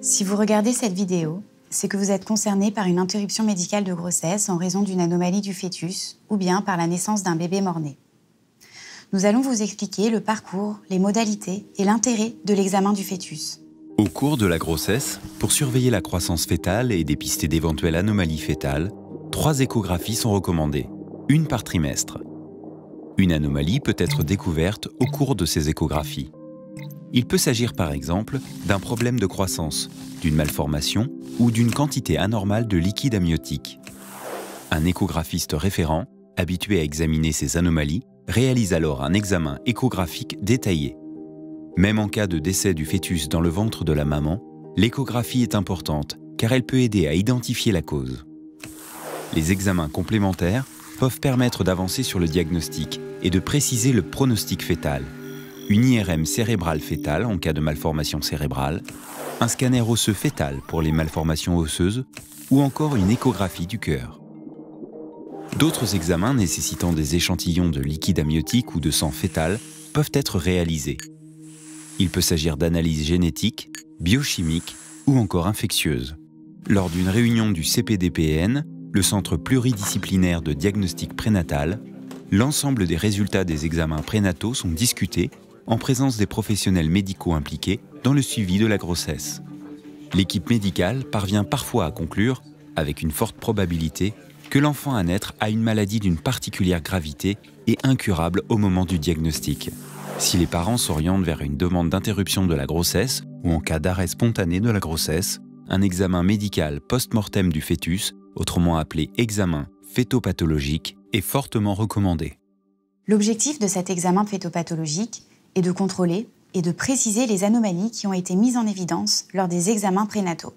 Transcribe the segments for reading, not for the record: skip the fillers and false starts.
Si vous regardez cette vidéo, c'est que vous êtes concerné par une interruption médicale de grossesse en raison d'une anomalie du fœtus ou bien par la naissance d'un bébé mort-né. Nous allons vous expliquer le parcours, les modalités et l'intérêt de l'examen du fœtus. Au cours de la grossesse, pour surveiller la croissance fœtale et dépister d'éventuelles anomalies fœtales, 3 échographies sont recommandées, une par trimestre. Une anomalie peut être découverte au cours de ces échographies. Il peut s'agir par exemple d'un problème de croissance, d'une malformation ou d'une quantité anormale de liquide amniotique. Un échographiste référent, habitué à examiner ces anomalies, réalise alors un examen échographique détaillé. Même en cas de décès du fœtus dans le ventre de la maman, l'échographie est importante car elle peut aider à identifier la cause. Les examens complémentaires peuvent permettre d'avancer sur le diagnostic et de préciser le pronostic fœtal. Une IRM cérébrale fœtale en cas de malformation cérébrale, un scanner osseux fœtal pour les malformations osseuses ou encore une échographie du cœur. D'autres examens nécessitant des échantillons de liquide amniotique ou de sang fœtal peuvent être réalisés. Il peut s'agir d'analyses génétiques, biochimiques ou encore infectieuses. Lors d'une réunion du CPDPN, le Centre pluridisciplinaire de diagnostic prénatal, l'ensemble des résultats des examens prénataux sont discutés en présence des professionnels médicaux impliqués dans le suivi de la grossesse. L'équipe médicale parvient parfois à conclure, avec une forte probabilité, que l'enfant à naître a une maladie d'une particulière gravité et incurable au moment du diagnostic. Si les parents s'orientent vers une demande d'interruption de la grossesse ou en cas d'arrêt spontané de la grossesse, un examen médical post-mortem du fœtus, autrement appelé examen fœtopathologique, est fortement recommandé. L'objectif de cet examen fœtopathologique est de contrôler et de préciser les anomalies qui ont été mises en évidence lors des examens prénataux.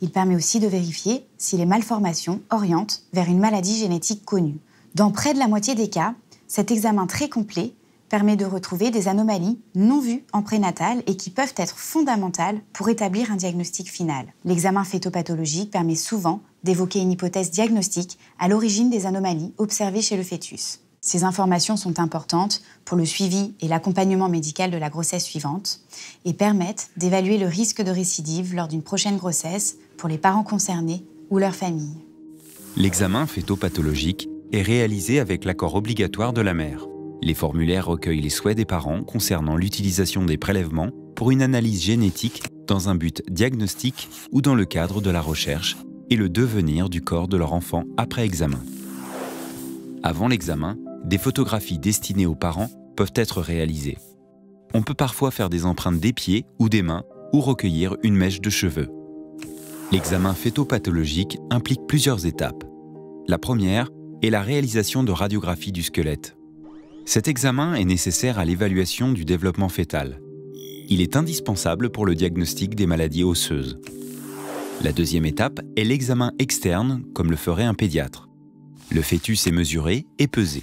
Il permet aussi de vérifier si les malformations orientent vers une maladie génétique connue. Dans près de la moitié des cas, cet examen très complet permet de retrouver des anomalies non vues en prénatal et qui peuvent être fondamentales pour établir un diagnostic final. L'examen fœtopathologique permet souvent d'évoquer une hypothèse diagnostique à l'origine des anomalies observées chez le fœtus. Ces informations sont importantes pour le suivi et l'accompagnement médical de la grossesse suivante et permettent d'évaluer le risque de récidive lors d'une prochaine grossesse pour les parents concernés ou leur famille. L'examen fœtopathologique est réalisé avec l'accord obligatoire de la mère. Les formulaires recueillent les souhaits des parents concernant l'utilisation des prélèvements pour une analyse génétique dans un but diagnostique ou dans le cadre de la recherche et le devenir du corps de leur enfant après examen. Avant l'examen, des photographies destinées aux parents peuvent être réalisées. On peut parfois faire des empreintes des pieds ou des mains ou recueillir une mèche de cheveux. L'examen fœtopathologique implique plusieurs étapes. La première est la réalisation de radiographie du squelette. Cet examen est nécessaire à l'évaluation du développement fœtal. Il est indispensable pour le diagnostic des maladies osseuses. La deuxième étape est l'examen externe, comme le ferait un pédiatre. Le fœtus est mesuré et pesé.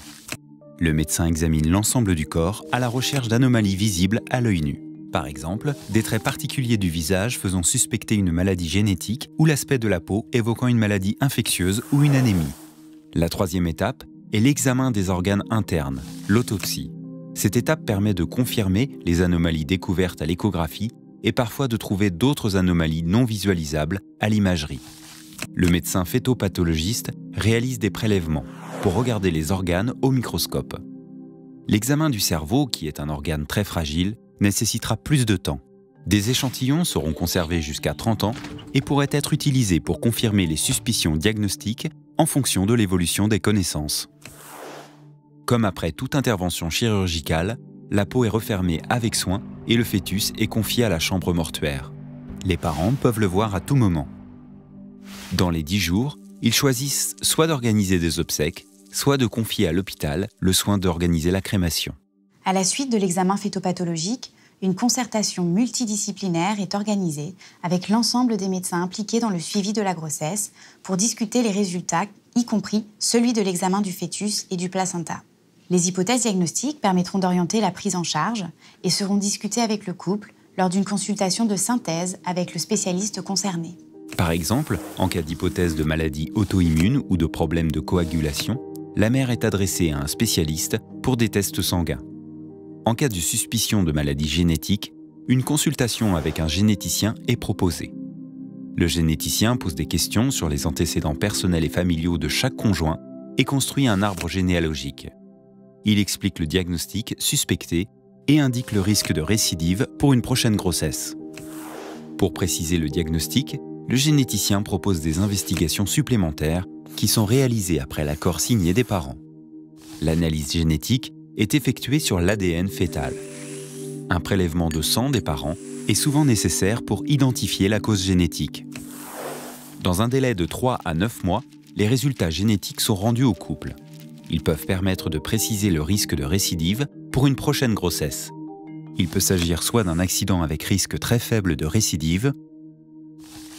Le médecin examine l'ensemble du corps à la recherche d'anomalies visibles à l'œil nu. Par exemple, des traits particuliers du visage faisant suspecter une maladie génétique ou l'aspect de la peau évoquant une maladie infectieuse ou une anémie. La troisième étape est l'examen des organes internes, l'autopsie. Cette étape permet de confirmer les anomalies découvertes à l'échographie et parfois de trouver d'autres anomalies non visualisables à l'imagerie. Le médecin fœtopathologiste réalise des prélèvements pour regarder les organes au microscope. L'examen du cerveau, qui est un organe très fragile, nécessitera plus de temps. Des échantillons seront conservés jusqu'à 30 ans et pourraient être utilisés pour confirmer les suspicions diagnostiques en fonction de l'évolution des connaissances. Comme après toute intervention chirurgicale, la peau est refermée avec soin et le fœtus est confié à la chambre mortuaire. Les parents peuvent le voir à tout moment. Dans les 10 jours, ils choisissent soit d'organiser des obsèques, soit de confier à l'hôpital le soin d'organiser la crémation. À la suite de l'examen fœtopathologique, une concertation multidisciplinaire est organisée avec l'ensemble des médecins impliqués dans le suivi de la grossesse pour discuter les résultats, y compris celui de l'examen du fœtus et du placenta. Les hypothèses diagnostiques permettront d'orienter la prise en charge et seront discutées avec le couple lors d'une consultation de synthèse avec le spécialiste concerné. Par exemple, en cas d'hypothèse de maladie auto-immune ou de problème de coagulation, la mère est adressée à un spécialiste pour des tests sanguins. En cas de suspicion de maladie génétique, une consultation avec un généticien est proposée. Le généticien pose des questions sur les antécédents personnels et familiaux de chaque conjoint et construit un arbre généalogique. Il explique le diagnostic suspecté et indique le risque de récidive pour une prochaine grossesse. Pour préciser le diagnostic, le généticien propose des investigations supplémentaires qui sont réalisées après l'accord signé des parents. L'analyse génétique est effectuée sur l'ADN fœtal. Un prélèvement de sang des parents est souvent nécessaire pour identifier la cause génétique. Dans un délai de 3 à 9 mois, les résultats génétiques sont rendus au couple. Ils peuvent permettre de préciser le risque de récidive pour une prochaine grossesse. Il peut s'agir soit d'un accident avec risque très faible de récidive,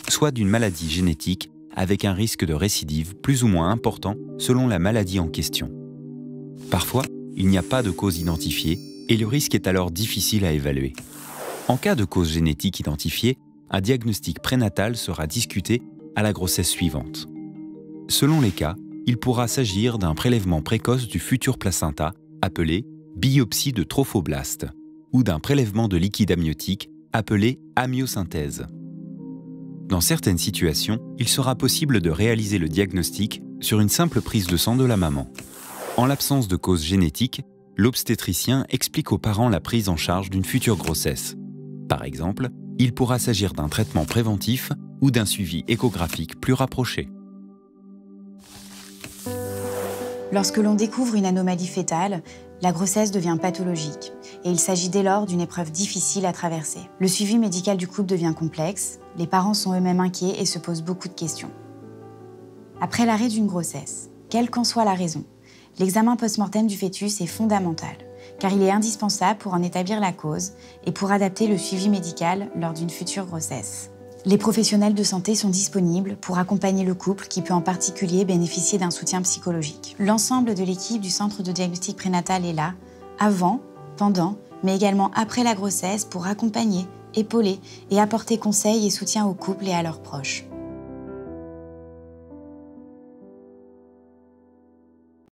soit d'une maladie génétique avec un risque de récidive plus ou moins important selon la maladie en question. Parfois, il n'y a pas de cause identifiée et le risque est alors difficile à évaluer. En cas de cause génétique identifiée, un diagnostic prénatal sera discuté à la grossesse suivante. Selon les cas, il pourra s'agir d'un prélèvement précoce du futur placenta, appelé biopsie de trophoblaste, ou d'un prélèvement de liquide amniotique, appelé amniosynthèse. Dans certaines situations, il sera possible de réaliser le diagnostic sur une simple prise de sang de la maman. En l'absence de cause génétique, l'obstétricien explique aux parents la prise en charge d'une future grossesse. Par exemple, il pourra s'agir d'un traitement préventif ou d'un suivi échographique plus rapproché. Lorsque l'on découvre une anomalie fœtale, la grossesse devient pathologique et il s'agit dès lors d'une épreuve difficile à traverser. Le suivi médical du couple devient complexe, les parents sont eux-mêmes inquiets et se posent beaucoup de questions. Après l'arrêt d'une grossesse, quelle qu'en soit la raison, l'examen post-mortem du fœtus est fondamental, car il est indispensable pour en établir la cause et pour adapter le suivi médical lors d'une future grossesse. Les professionnels de santé sont disponibles pour accompagner le couple qui peut en particulier bénéficier d'un soutien psychologique. L'ensemble de l'équipe du centre de diagnostic prénatal est là, avant, pendant, mais également après la grossesse pour accompagner, épauler et apporter conseils et soutien au couple et à leurs proches.